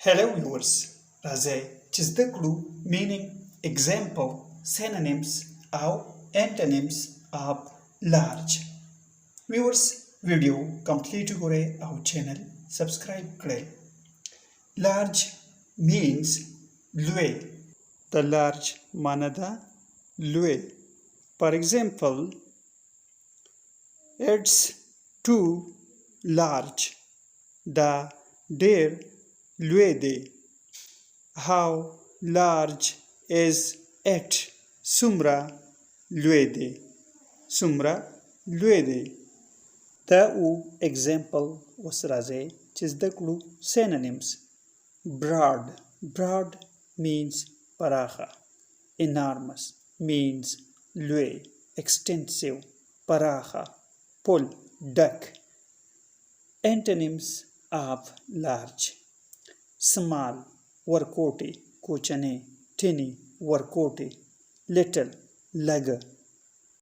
Hello viewers, Razay Chizdaklu meaning example synonyms of antonyms of large. Viewers video complete করে our channel subscribe করে. Large means lue. The large manada lue. For example, it's too large. The deer luede. How large is it? Sumra luede. Sumra luede. The example was raze chizdaklu synonyms. Broad. Broad means paraha. Enormous means lue. Extensive. Paraha. Pull. Duck. Antonyms of large. Small, varcote, kochane, tiny, varcote, little, lag,